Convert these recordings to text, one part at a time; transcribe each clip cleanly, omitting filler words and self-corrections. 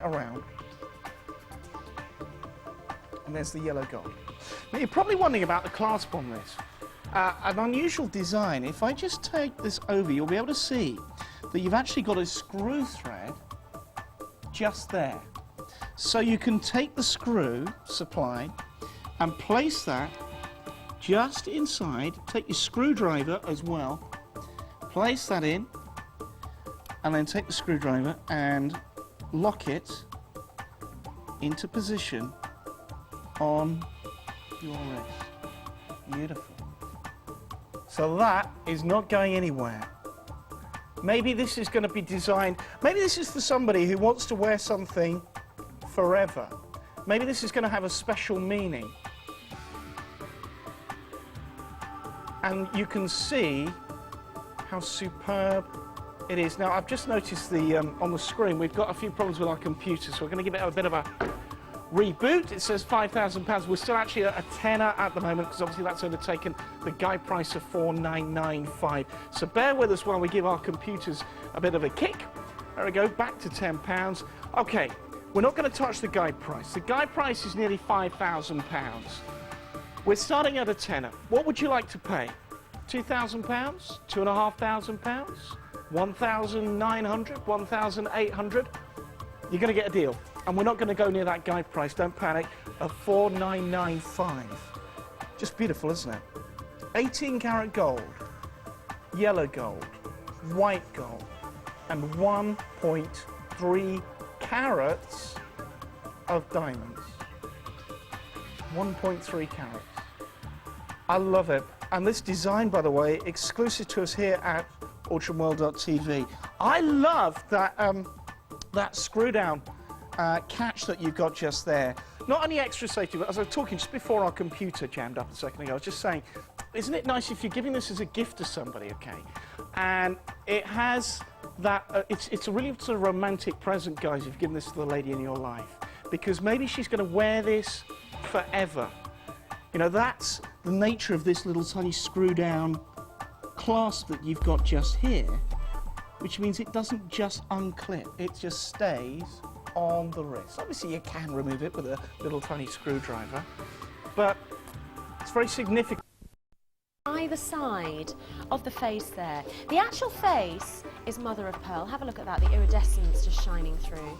around. And there's the yellow gold. Now you're probably wondering about the clasp on this. An unusual design. If I just take this over, you'll be able to see that you've actually got a screw thread just there. So you can take the screw supply and place that just inside, take your screwdriver as well, place that in, and then take the screwdriver and lock it into position on your wrist. Beautiful. So that is not going anywhere. Maybe this is going to be designed, maybe this is for somebody who wants to wear something forever. Maybe this is going to have a special meaning. And you can see how superb it is. Now, I've just noticed on the screen we've got a few problems with our computer, so we're going to give it a bit of a reboot. It says £5,000. We're still actually at a tenner at the moment, because obviously that's undertaken the guide price of $4,995. So bear with us while we give our computers a bit of a kick. There we go, back to £10. Okay, we're not going to touch the guide price. The guide price is nearly £5,000. We're starting at a tenner. What would you like to pay? £2,000? £2,500? £1,900? £1,800? You're going to get a deal. And we're not going to go near that guide price, don't panic, of $4,995. Just beautiful, isn't it? 18 karat gold, yellow gold, white gold, and 1.3 carats of diamonds. 1.3 carats. I love it. And this design, by the way, exclusive to us here at AuctionWorld.tv. I love that, that screw-down catch that you've got just there. Not only extra safety, but as I was talking just before our computer jammed up a second ago, I was just saying, isn't it nice if you're giving this as a gift to somebody, okay? And it has that, it's a really sort of romantic present, guys, if you've given this to the lady in your life. Because maybe she's going to wear this forever. You know, that's the nature of this little tiny screw-down clasp that you've got just here, which means it doesn't just unclip, it just stays on the wrist. Obviously you can remove it with a little tiny screwdriver, but it's very significant. Either side of the face there. The actual face is mother of pearl. Have a look at that, the iridescence just shining through.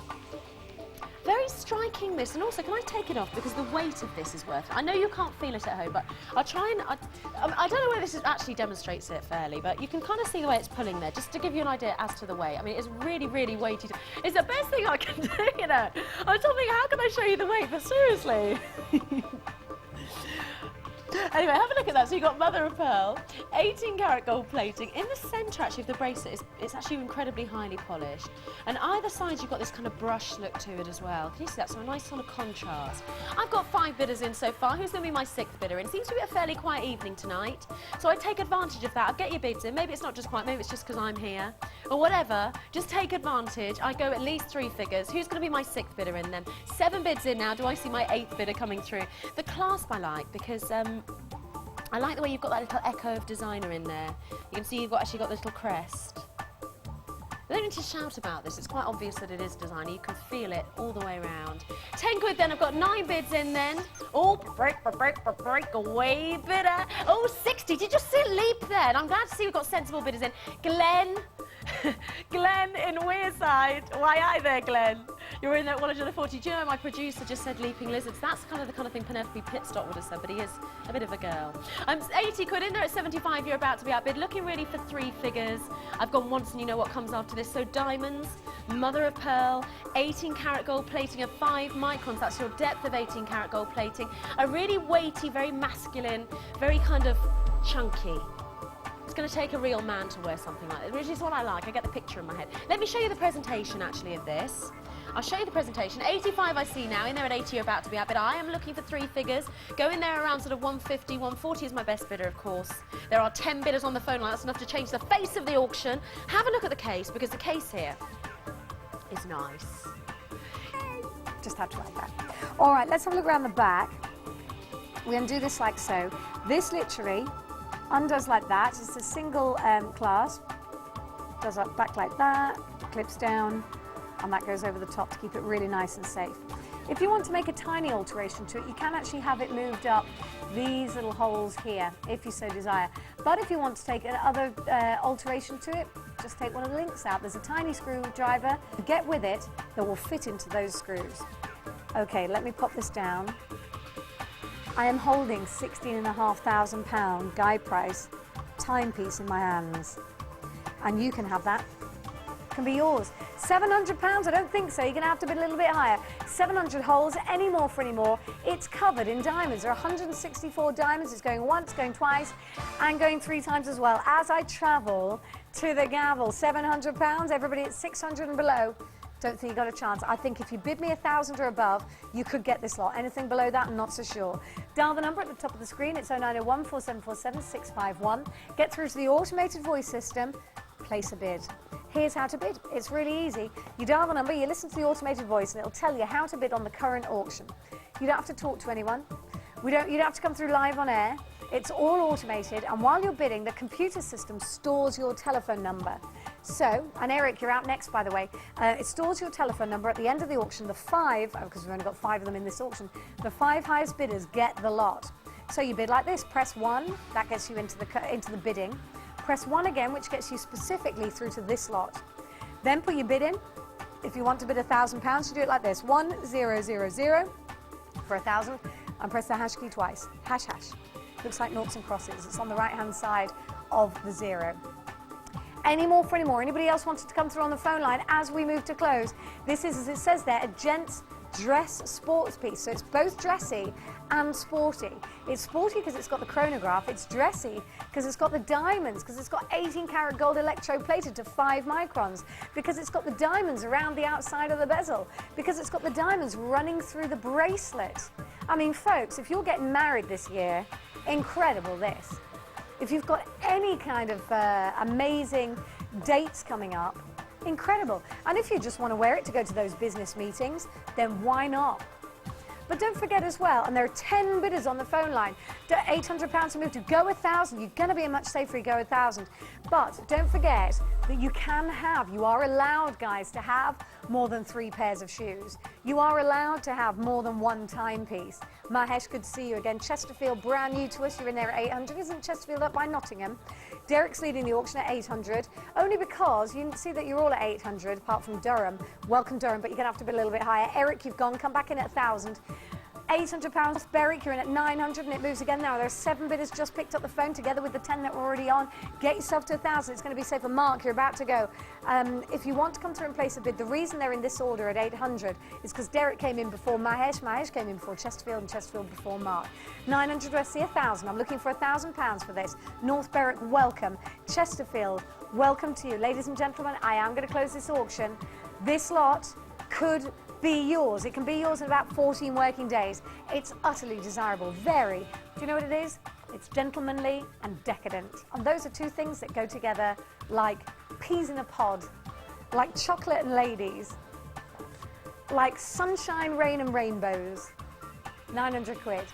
Very striking, this, and also can I take it off because the weight of this is worth it. I know you can't feel it at home, but I'll try and, I don't know whether this actually demonstrates it fairly, but you can kind of see the way it's pulling there, just to give you an idea as to the weight. I mean, it's really, really weighty. It's the best thing I can do, you know. I was thinking, how can I show you the weight, but seriously. Anyway, have a look at that. So you've got mother of pearl, 18 karat gold plating. In the centre, actually, of the bracelet, it's actually incredibly highly polished. And either side, you've got this kind of brush look to it as well. Can you see that? So a nice sort of contrast. I've got 5 bidders in so far. Who's going to be my 6th bidder in? It seems to be a fairly quiet evening tonight. So I take advantage of that. I'll get your bids in. Maybe it's not just quiet. Maybe it's just because I'm here. Or whatever. Just take advantage. I go at least 3 figures. Who's going to be my 6th bidder in then? 7 bids in now. Do I see my 8th bidder coming through? The clasp I like because I like the way you've got that little echo of designer in there. You can see you've actually got the little crest. I don't need to shout about this, it's quite obvious that it is designer. You can feel it all the way around. 10 quid then, I've got 9 bids in then. Oh, break away bidder. Oh, 60, did you see it leap there? And I'm glad to see we've got sensible bidders in. Glenn. Glenn in Wearside. Why are there, Glenn? You're in at 140. Do you know my producer just said leaping lizards? That's kind of the kind of thing Penelope Pitstop would have said, but he is a bit of a girl. 80 quid in there at 75. You're about to be outbid. Looking really for 3 figures. I've gone once and you know what comes after this. So diamonds, mother of pearl, 18 karat gold plating of 5 microns. That's your depth of 18 karat gold plating. A really weighty, very masculine, very kind of chunky. It's going to take a real man to wear something like this, which is what I like. I get the picture in my head. Let me show you the presentation, actually, of this. I'll show you the presentation. 85 I see now. In there at 80 you're about to be out, but I am looking for 3 figures. Go in there around sort of 150, 140 is my best bidder, of course. There are 10 bidders on the phone line. That's enough to change the face of the auction. Have a look at the case, because the case here is nice. Just had to like that. All right, let's have a look around the back. We're going to do this like so. This literally undoes like that. It's a single clasp. Does up back like that, clips down. and that goes over the top to keep it really nice and safe. If you want to make a tiny alteration to it, you can actually have it moved up these little holes here, if you so desire. But if you want to take another alteration to it, just take one of the links out. There's a tiny screwdriver, get with it, that will fit into those screws. Okay, let me pop this down. I am holding £16,500 guide price timepiece in my hands. And you can have that. Can be yours. £700, I don't think so. You're going to have to bid a little bit higher. 700 holes, any more for any more. It's covered in diamonds. There are 164 diamonds. It's going once, going twice, and going 3 times as well. As I travel to the gavel, £700, everybody at 600 and below. Don't think you got a chance. I think if you bid me 1,000 or above, you could get this lot. Anything below that, I'm not so sure. Dial the number at the top of the screen. It's 0901 4747 651. Get through to the automated voice system. Place a bid. Here's how to bid. It's really easy. You dial the number, you listen to the automated voice, and it'll tell you how to bid on the current auction. You don't have to talk to anyone. You don't have to come through live on air. It's all automated, and while you're bidding, the computer system stores your telephone number. So, and Eric, you're out next, by the way. It stores your telephone number at the end of the auction. The 5, because we've only got 5 of them in this auction, the 5 highest bidders get the lot. So you bid like this. Press 1, that gets you into the bidding. Press 1 again, which gets you specifically through to this lot. Then put your bid in. If you want to bid £1,000, you do it like this: 1000 for 1,000, and press the hash key twice. Hash hash. Looks like noughts and crosses. It's on the right-hand side of the 0. Any more for any more? Anybody else wanted to come through on the phone line as we move to close? This is, as it says there, a gents dress sports piece. So it's both dressy and sporty. It's sporty because it's got the chronograph. It's dressy because it's got the diamonds, because it's got 18-karat gold electroplated to 5 microns, because it's got the diamonds around the outside of the bezel, because it's got the diamonds running through the bracelet. I mean, folks, if you're getting married this year, incredible this. If you've got any kind of amazing dates coming up, incredible. And if you just want to wear it to go to those business meetings, then why not? But don't forget as well, and there are 10 bidders on the phone line, £800 to move to go 1,000. You're going to be much safer if you go 1,000. But don't forget that you are allowed, guys, to have more than 3 pairs of shoes. You are allowed to have more than 1 timepiece. Mahesh, good to see you again. Chesterfield, brand new to us. You're in there at 800. Isn't Chesterfield up by Nottingham? Derek's leading the auction at 800, only because you can see that you're all at 800, apart from Durham. Welcome, Durham, but you're going to have to bid a little bit higher. Eric, you've gone. Come back in at 1,000. £800. Berwick, you're in at 900, and it moves again now. There are 7 bidders just picked up the phone together with the 10 that were already on. Get yourself to 1,000. It's going to be safer. Mark, you're about to go. If you want to come through and place a bid, the reason they're in this order at 800 is because Derek came in before Mahesh. Mahesh came in before Chesterfield, and Chesterfield before Mark. 900, I see 1,000. I'm looking for £1,000 for this. North Berwick, welcome. Chesterfield, welcome to you. Ladies and gentlemen, I am going to close this auction. This lot could be yours. It can be yours in about 14 working days. It's utterly desirable. Very. Do you know what it is? It's gentlemanly and decadent. And those are 2 things that go together like peas in a pod, like chocolate and ladies, like sunshine, rain and rainbows. 900 quid.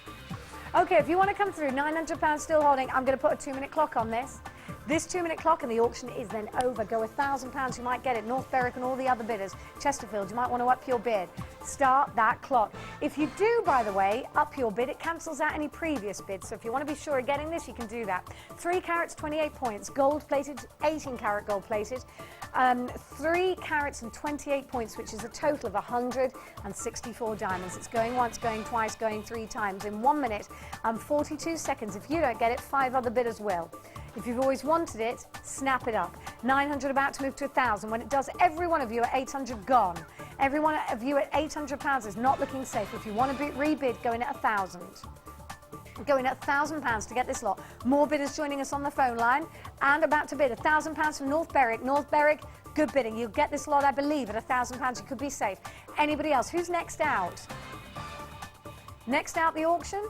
Okay, if you want to come through, £900 still holding. I'm going to put a 2-minute clock on this. This 2-minute clock and the auction is then over. Go £1,000, you might get it. North Berwick and all the other bidders. Chesterfield, you might want to up your bid. Start that clock. If you do, by the way, up your bid, it cancels out any previous bids. So if you want to be sure of getting this, you can do that. 3 carats, 28 points. Gold plated, 18-karat gold plated. 3 carats and 28 points, which is a total of 164 diamonds. It's going once, going twice, going 3 times. In 1 minute and 42 seconds. If you don't get it, 5 other bidders will. If you've always wanted it, snap it up. 900 about to move to 1,000. When it does, every one of you at 800 gone. Every one of you at £800 is not looking safe. If you want to rebid, go in at 1,000. Go in at £1,000 to get this lot. More bidders joining us on the phone line. And about to bid £1,000 from North Berwick. North Berwick, good bidding. You'll get this lot, I believe, at £1,000. You could be safe. Anybody else? Who's next out? Next out the auction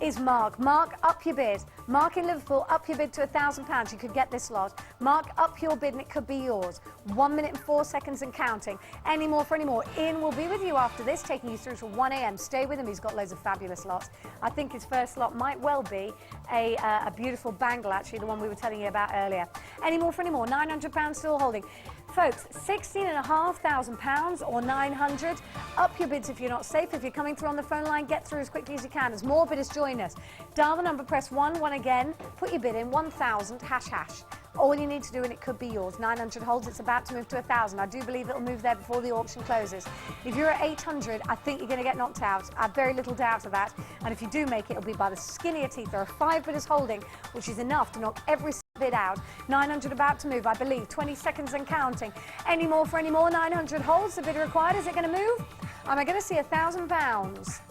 is Mark. Mark, up your bid. Mark in Liverpool, up your bid to £1,000. You could get this lot. Mark, up your bid and it could be yours. 1 minute and 4 seconds and counting. Any more for any more. Ian will be with you after this, taking you through to 1 a.m. Stay with him. He's got loads of fabulous lots. I think his first lot might well be a beautiful bangle, actually, the one we were telling you about earlier. Any more for any more. £900 still holding. Folks, £16,500 or 900. Up your bids if you're not safe. If you're coming through on the phone line, get through as quickly as you can. As more bidders join us, dial the number, press 1 again, put your bid in, 1,000 ##. All you need to do and it could be yours. 900 holds, it's about to move to 1,000. I do believe it'll move there before the auction closes. If you're at 800, I think you're going to get knocked out. I have very little doubt of that. And if you do make it, it'll be by the skin of your teeth. There are 5 bidders holding, which is enough to knock every bid out. 900 about to move, I believe. 20 seconds and counting. Any more for any more? 900 holds, the bidder required. Is it going to move? Am I going to see £1,000?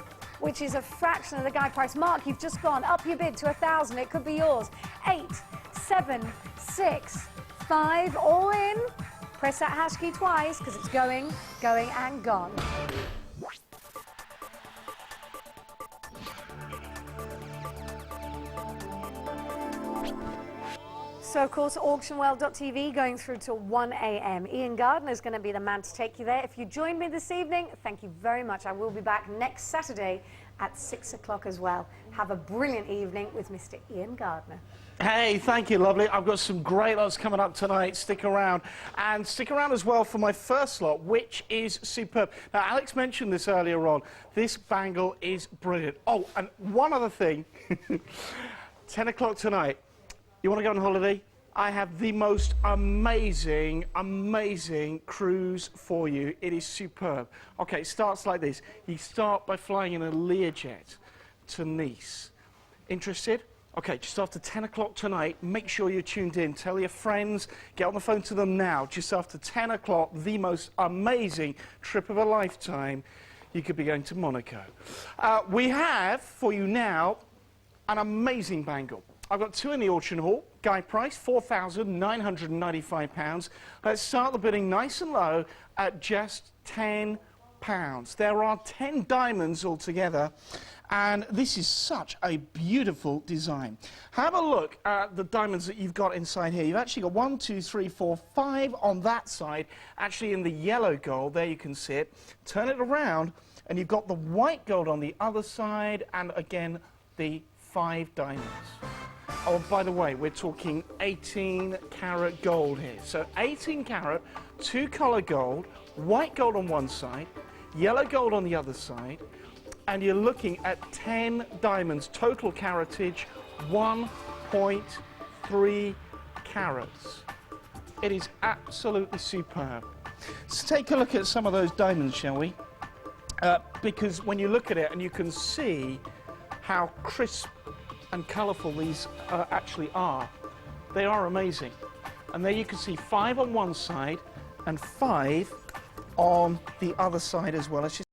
Which is a fraction of the guide price. Mark, you've just gone up your bid to 1,000. It could be yours. 8, 7, 6, 5, all in. Press that hash key twice because it's going, and gone. So, of course, auctionworld.tv going through till 1 a.m. Ian Gardner is going to be the man to take you there. If you joined me this evening, thank you very much. I will be back next Saturday at 6 o'clock as well. Have a brilliant evening with Mr. Ian Gardner. Hey, thank you, lovely. I've got some great lots coming up tonight. Stick around. And stick around as well for my first lot, which is superb. Now, Alex mentioned this earlier on. This bangle is brilliant. Oh, and one other thing. 10 o'clock tonight. You want to go on holiday? I have the most amazing, amazing cruise for you. It is superb. Okay, it starts like this. You start by flying in a Learjet to Nice. Interested? Okay, just after 10 o'clock tonight, make sure you're tuned in. Tell your friends, get on the phone to them now. Just after 10 o'clock, the most amazing trip of a lifetime. You could be going to Monaco. We have, for you now, an amazing bangle. I've got 2 in the auction hall. Guide price, £4,995. Let's start the bidding nice and low at just £10. There are 10 diamonds altogether, and this is such a beautiful design. Have a look at the diamonds that you've got inside here. You've actually got 1, 2, 3, 4, 5 on that side, actually in the yellow gold. There you can see it. Turn it around, and you've got the white gold on the other side, and again, the 5 diamonds. Oh, by the way, we're talking 18-carat gold here. So 18-carat, 2-color gold, white gold on one side, yellow gold on the other side, and you're looking at 10 diamonds, total caratage, 1.3 carats. It is absolutely superb. So take a look at some of those diamonds, shall we? Because when you look at it and you can see how crisp and colourful these actually are. They are amazing. And there you can see 5 on one side and 5 on the other side as well. It's just